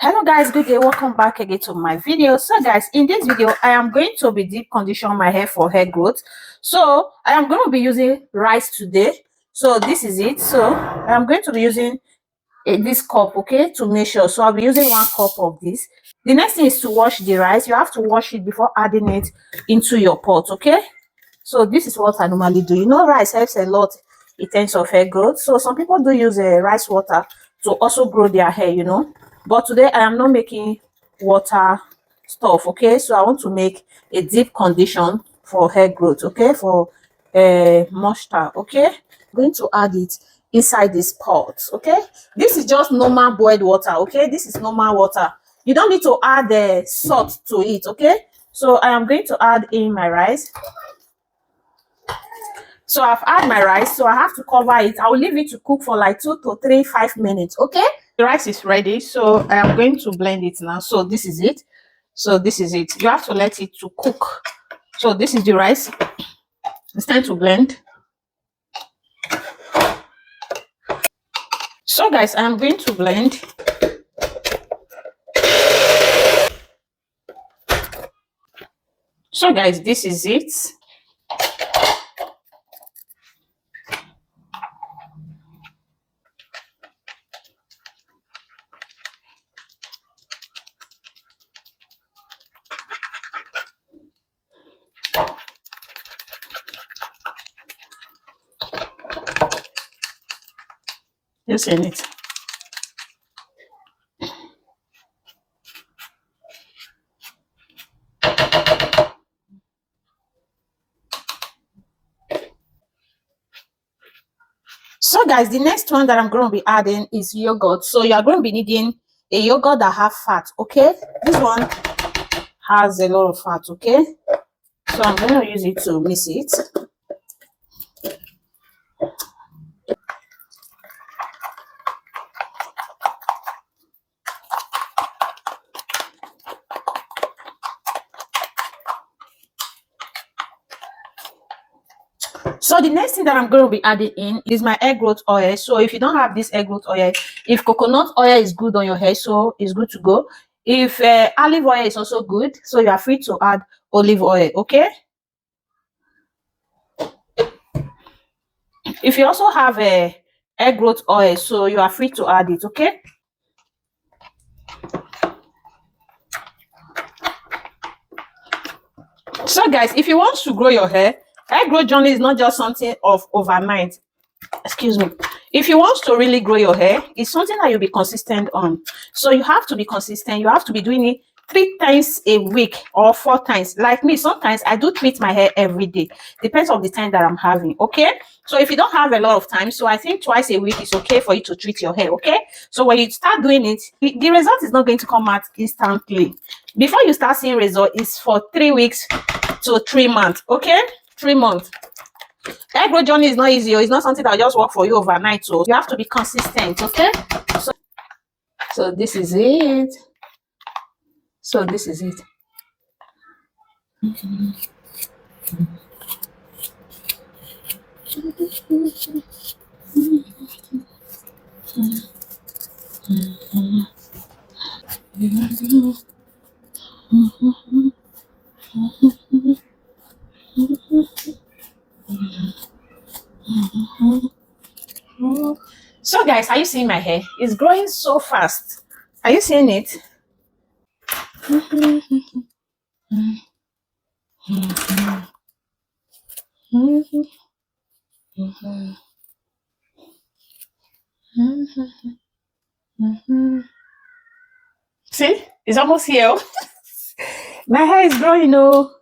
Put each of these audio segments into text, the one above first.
Hello guys, good day, welcome back again to my video. So guys, in this video I am going to be deep conditioning my hair for hair growth. So I am going to be using rice today. So this is it. So I am going to be using this cup, okay, to measure. So I'll be using 1 cup of this. The next thing is to wash the rice. You have to wash it before adding it into your pot, okay? So this is what I normally do. You know, rice helps a lot in terms of hair growth. So some people do use rice water to also grow their hair, you know. But today I am not making water stuff, okay? So I want to make a deep condition for hair growth, okay? For moisture, okay? I'm going to add it inside this pot, okay? This is just normal boiled water, okay? This is normal water. You don't need to add salt to it, okay? So I am going to add in my rice. So I've added my rice, so I have to cover it. I will leave it to cook for like 2 to 5 minutes, okay? The rice is ready, so I am going to blend it now. So this is it. So this is it. You have to let it to cook. So this is the rice. It's time to blend. So guys, I am going to blend. So guys, this is it. Just in it. So guys, the next one that I'm going to be adding is yogurt. So you are going to be needing a yogurt that have fat, okay? This one has a lot of fat, okay? So I'm going to use it to mix it. So the next thing that I'm going to be adding in is my hair growth oil. So if you don't have this hair growth oil, if coconut oil is good on your hair, so it's good to go. If olive oil is also good, so you are free to add olive oil, okay? If you also have a hair growth oil, so you are free to add it, okay? So guys, if you want to grow your hair growth journey is not just something of overnight. Excuse me. If you want to really grow your hair, it's something that you'll be consistent on. So you have to be consistent. You have to be doing it 3 times a week or 4 times. Like me, sometimes I do treat my hair every day. Depends on the time that I'm having, okay? So if you don't have a lot of time, so I think twice a week is okay for you to treat your hair, okay? So when you start doing it, the result is not going to come out instantly. Before you start seeing result, it's for 3 weeks to 3 months, okay? 3 months. Hair growth journey is not easy. It's not something that will just work for you overnight. So you have to be consistent, okay? So this is it. So this is it. So guys, are you seeing my hair? It's growing so fast. Are you seeing it? See, it's almost here. My hair is growing, oh.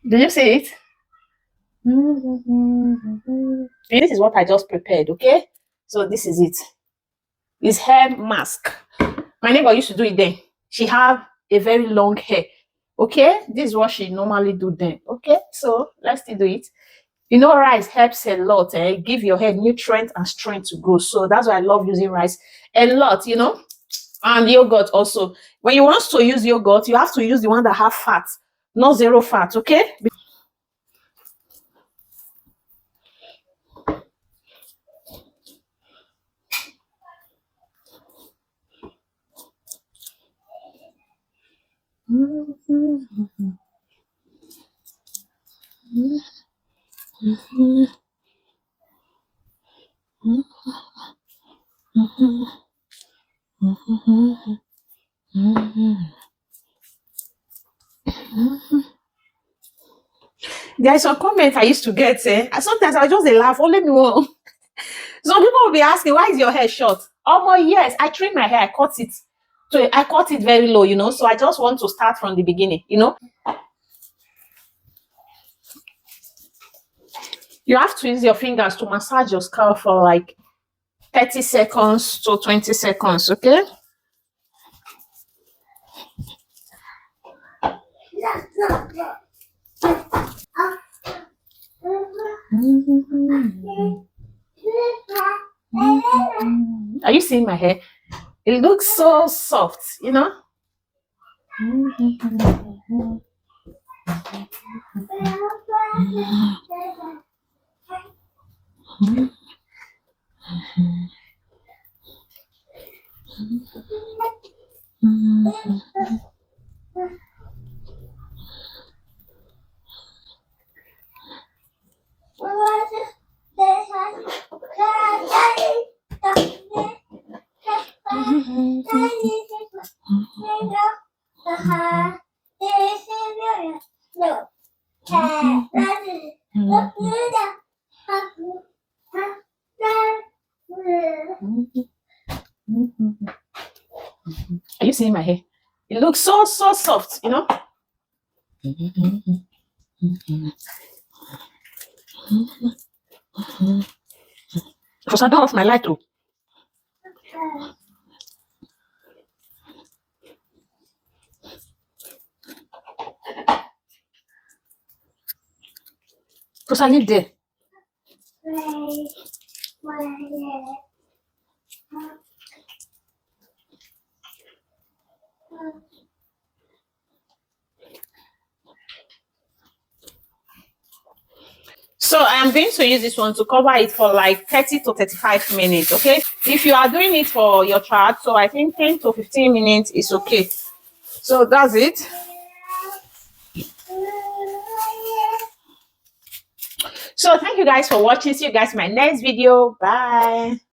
Do you see it? This is what I just prepared, okay? So this is it. It's hair mask. My neighbor used to do it then. She have a very long hair, okay? This is what she normally do then, okay? So let's still do it. You know, rice helps a lot, give your hair nutrient and strength to grow. So that's why I love using rice a lot, you know. And yogurt also. When you want to use yogurt, you have to use the one that have fat, not zero fat, okay? There are some comments I used to get, and sometimes I just dey laugh, only me one. Some people will be asking, why is your hair short? Oh my, yes, I trim my hair, I cut it. So I cut it very low, so I just want to start from the beginning. You have to use your fingers to massage your scalp for like 30 seconds to 20 seconds, okay? Are you seeing my hair? It looks so soft. Are you seeing my hair? It looks so soft. Because I don't off my light too. Because I live there. So I am going to use this one to cover it for like 30 to 35 minutes, okay? If you are doing it for your child, so I think 10 to 15 minutes is okay. So that's it. So thank you guys for watching. See you guys in my next video. Bye.